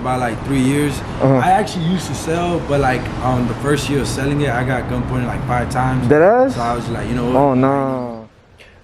about like 3 years. I actually used to sell, but like on the first year of selling it, I got gun pointed like 5 times. Deadass? So I was like, you know what? Oh no.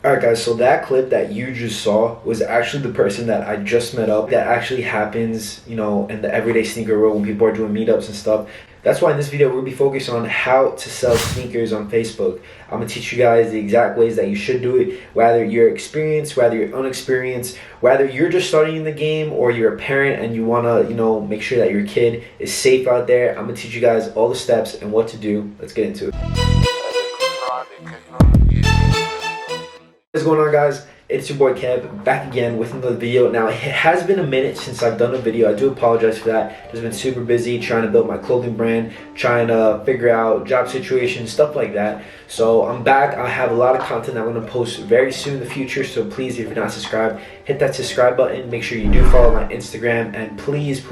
Alright guys, so that clip that you just saw was actually the person that I just met up. That actually happens, you know, in the everyday sneaker world when people are doing meetups and stuff. That's why in this video we'll be focused on how to sell sneakers on Facebook. I'm gonna teach you guys the exact ways that you should do it, whether you're experienced, whether you're unexperienced, whether you're just starting in the game or you're a parent and you wanna, you know, make sure that your kid is safe out there. I'm gonna teach you guys all the steps and what to do. Let's get into it. What's going on, guys? It's your boy Kev, back again with another video. Now, it has been a minute since I've done a video. I do apologize for that. Just been super busy trying to build my clothing brand, trying to figure out job situations, stuff like that. So I'm back. I have a lot of content I'm going to post very soon in the future. So please, if you're not subscribed, hit that subscribe button. Make sure you do follow my Instagram, and please,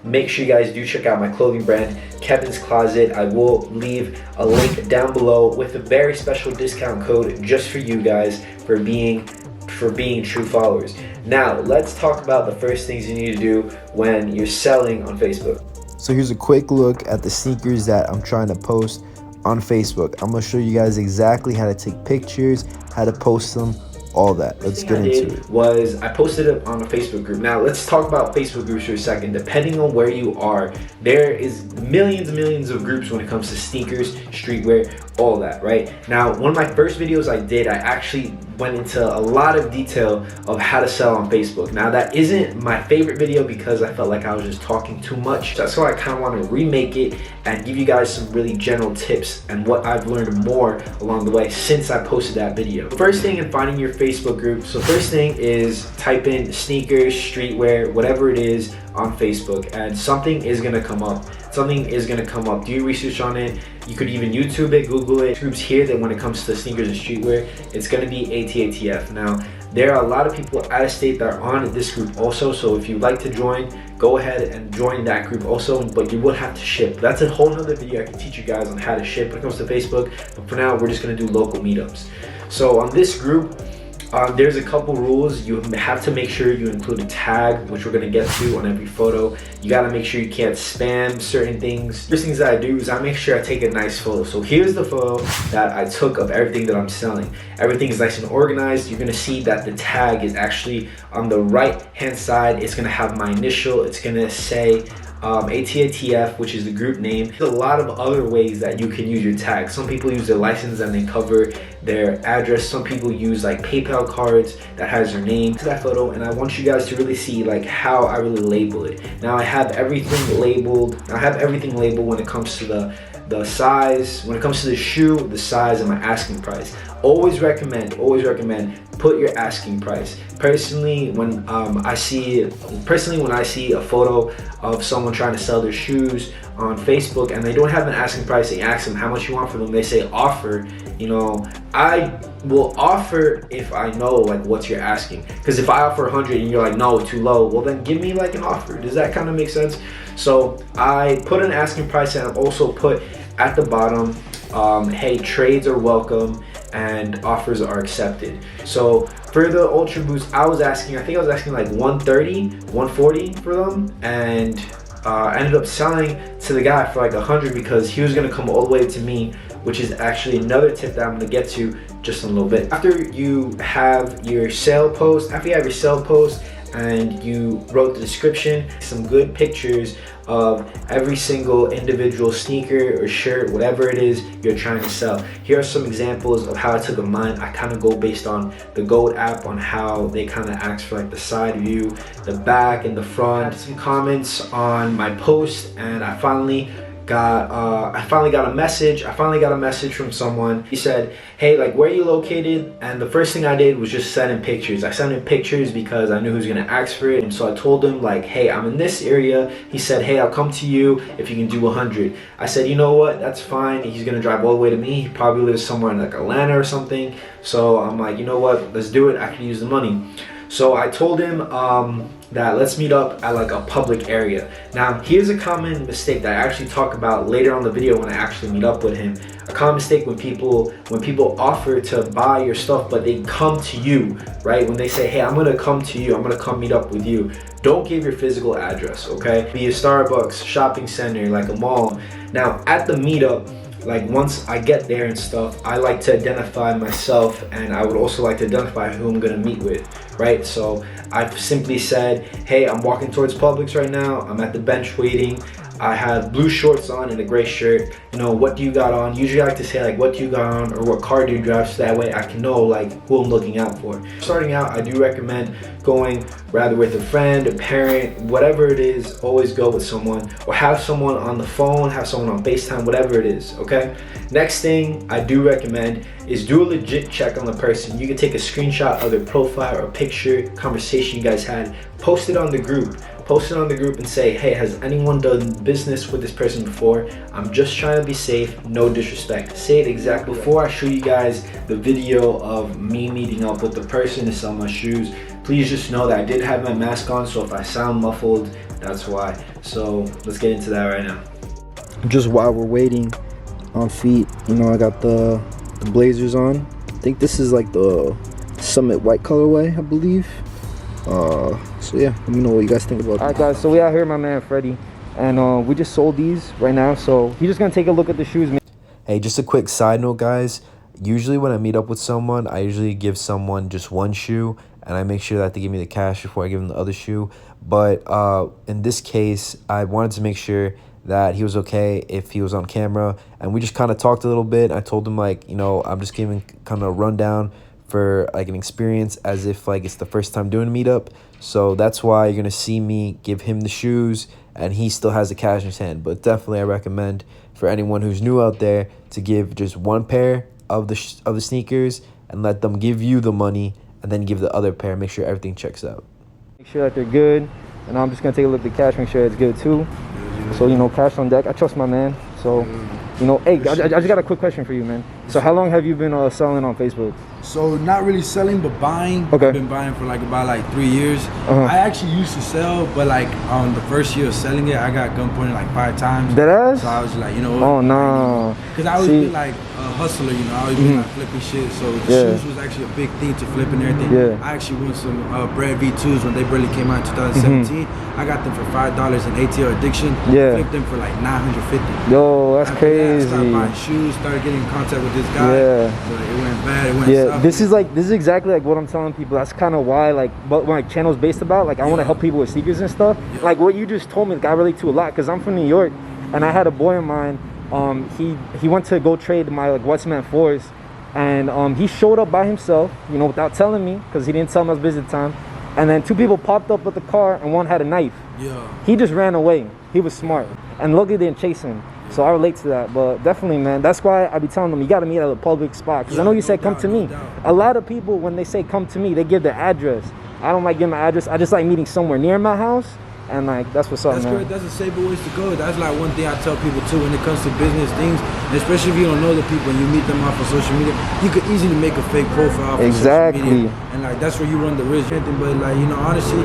make sure you guys do check out my clothing brand, Kevin's Closet. I will leave a link down below with a very special discount code just for you guys for being true followers. Now, let's talk about the first things you need to do when you're selling on Facebook. So here's a quick look at the sneakers that I'm trying to post on Facebook. I'm gonna show you guys exactly how to take pictures, how to post them, all that. Let's get into it. I posted it on a Facebook group. Now let's talk about Facebook groups for a second. Depending on where you are, there is millions of groups when it comes to sneakers, streetwear, all that, right? Now, one of my first videos I did, I actually went into a lot of detail of how to sell on Facebook. Now, that isn't my favorite video because I felt like I was just talking too much. That's why I kind of want to remake it and give you guys some really general tips and what I've learned more along the way since I posted that video. First thing in finding your Facebook group. So first thing is type in sneakers, streetwear, whatever it is on Facebook, and something is gonna come up. Something is gonna come up. Do your research on it. You could even YouTube it, Google it. Groups here that when it comes to sneakers and streetwear, it's gonna be ATATF. Now, there are a lot of people out of state that are on this group also, so if you'd like to join, go ahead and join that group also, but you will have to ship. That's a whole nother video. I can teach you guys on how to ship when it comes to Facebook, but for now, we're just gonna do local meetups. So on this group, there's a couple rules. You have to make sure you include a tag, which we're gonna get to on every photo. You gotta make sure you can't spam certain things. First things that I do is I make sure I take a nice photo. So here's the photo that I took of everything that I'm selling. Everything is nice and organized. You're gonna see that the tag is actually on the right hand side. It's gonna have my initial. It's gonna say ATATF, which is the group name. There's a lot of other ways that you can use your tag. Some people use their license and they cover their address. Some people use like PayPal cards that has their name to that photo, and I want you guys to really see like how I really label it. Now I have everything labeled. When it comes to the size, when it comes to the shoe, the size, and my asking price. Always recommend put your asking price. Personally, when I see a photo of someone trying to sell their shoes on Facebook and they don't have an asking price, they ask them how much you want for them, they say offer, you know, I will offer if I know like what's your asking. Because if I offer 100 and you're like, no, too low, well then give me like an offer. Does that kind of make sense? So I put an asking price, and I've also put at the bottom, hey, trades are welcome and offers are accepted. So for the Ultra Boost, I think I was asking like 130, 140 for them, and I ended up selling to the guy for like 100 because he was gonna come all the way to me, which is actually another tip that I'm gonna get to just in a little bit. After you have your sale post, and you wrote the description, some good pictures of every single individual sneaker or shirt, whatever it is you're trying to sell. Here are some examples of how I took of mine. I kind of go based on the Gold app on how they kind of ask for like the side view, the back, and the front. Some comments on my post, and I finally got a message from someone. He said, hey, like, where are you located? And the first thing I did was just send him pictures. I sent him pictures because I knew he was gonna ask for it, and so I told him like, hey, I'm in this area. He said, hey, I'll come to you if you can do 100. I said, you know what, that's fine. He's gonna drive all the way to me. He probably lives somewhere in like Atlanta or something, so I'm like, you know what, let's do it. I can use the money. So I told him that let's meet up at like a public area. Now here's a common mistake that I actually talk about later on the video when I actually meet up with him. A common mistake when people offer to buy your stuff but they come to you, right? When they say, hey, I'm gonna come to you, I'm gonna come meet up with you. Don't give your physical address, okay? Be a Starbucks, shopping center, like a mall. Now at the meetup, like once I get there and stuff, I like to identify myself, and I would also like to identify who I'm gonna meet with, right? So I've simply said, hey, I'm walking towards Publix right now, I'm at the bench waiting, I have blue shorts on and a gray shirt, you know, what do you got on? Usually I like to say like, what do you got on, or what car do you drive, so that way I can know like who I'm looking out for. Starting out, I do recommend going rather with a friend, a parent, whatever it is, always go with someone, or have someone on the phone, have someone on FaceTime, whatever it is, okay? Next thing I do recommend is do a legit check on the person. You can take a screenshot of their profile or picture, conversation you guys had, post it on the group. Post it on the group and say, hey, has anyone done business with this person before? I'm just trying to be safe, no disrespect. Say it exactly. Before I show you guys the video of me meeting up with the person to sell my shoes, please just know that I did have my mask on, so if I sound muffled, that's why. So let's get into that right now. Just while we're waiting on feet, you know, I got the blazers on. I think this is like the Summit white colorway, I believe. So yeah, let me know what you guys think about it. Alright guys, so we out here with my man Freddie, and we just sold these right now, so he's just gonna take a look at the shoes. Hey, just a quick side note, guys. Usually when I meet up with someone, I usually give someone just one shoe, and I make sure that they give me the cash before I give them the other shoe. But in this case, I wanted to make sure that he was okay if he was on camera, and we just kind of talked a little bit. I told him, like, you know, I'm just giving kind of a rundown for like an experience as if like it's the first time doing a meetup. So that's why you're gonna see me give him the shoes and he still has the cash in his hand. But definitely I recommend for anyone who's new out there to give just one pair of the sneakers and let them give you the money, and then give the other pair. Make sure everything checks out. Make sure that they're good, and I'm just gonna take a look at the cash, make sure it's good too. So, you know, cash on deck. I trust my man. So, you know, hey, I just got a quick question for you, man. So how long have you been selling on Facebook? So not really selling, but buying. Okay. I've been buying for like about 3 years. I actually used to sell, but like on the first year of selling it, I got gunpointed like 5 times. Dead ass? So I was like, you know what? Oh no. Because I always been like a hustler, you know. I always been like flipping shit. So the shoes was actually a big thing to flip and everything. Yeah. I actually won some Bread V2s when they barely came out in 2017. I got them for $5 in ATL Addiction. Yeah. Flipped them for like $950. Yo, that's After crazy. that, I started buying shoes, started getting in contact with this guy. Yeah. But it went bad. It went Yeah, south. this is exactly like what I'm telling people. That's kind of why, like, what my channel's based about. Like, I want to help people with sneakers and stuff. Like what you just told me, like, I relate to a lot, because I'm from New York, and I had a boy of mine. He went to go trade my like Westman 4s, and he showed up by himself, you know, without telling me, because he didn't tell me I was busy at the time. And then 2 people popped up with the car, and one had a knife. Yeah. He just ran away. He was smart, and luckily they didn't chase him. So I relate to that. But definitely, man, that's why I be telling them, you got to meet at a public spot, because I know you said come to me. A lot of people, when they say come to me, they give their address. I don't like giving my address. I just like meeting somewhere near my house, and like that's what's up, That's man. great. That's a safer ways to go. That's like one thing I tell people too when it comes to business things, especially if you don't know the people and you meet them off of social media. You could easily make a fake profile off of social media, and like that's where you run the risk. But like, you know, honestly,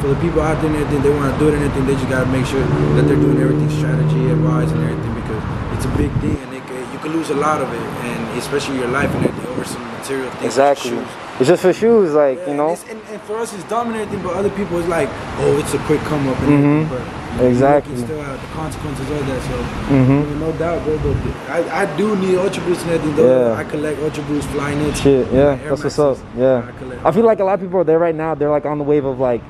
for the people out there and everything, they want to do it and everything, they just gotta make sure that they're doing everything strategy advice and everything, because it's a big thing, and you could lose a lot of it, and especially your life and everything over some material things. Exactly. Like shoes. It's just for shoes, like, Yeah, you know. and for us, it's dumb and everything, but other people, it's like, oh, it's a quick come up and everything, but you know, Exactly. you still have the consequences of that. So no doubt, bro. But I do need Ultra Boosts and everything. Though. Yeah. I collect Ultra Boosts, flying in. Shit, yeah, Air that's what's up. Maxes. Yeah, I feel like a lot of people are there right now. They're like on the wave of like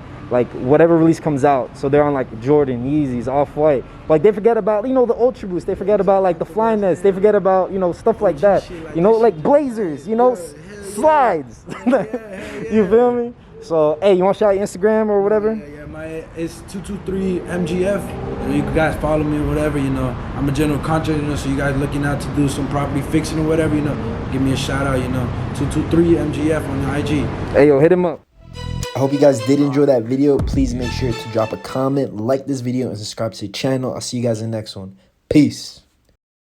whatever release comes out. So they're on like Jordan, Yeezys, Off-White. Like they forget about, you know, the Ultra Boost. They forget about like the Flyknits. They forget about, you know, stuff like that. You know, like Blazers. You know, slides. You feel me? So hey, you want to shout your Instagram or whatever? Yeah, it's 223 MGF. You guys follow me or whatever. You know, I'm a general contractor. You know, so you guys looking out to do some property fixing or whatever. You know, give me a shout out. You know, 223 MGF on the IG. Hey yo, hit him up. I hope you guys did enjoy that video. Please make sure to drop a comment, like this video, and subscribe to the channel. I'll see you guys in the next one. Peace.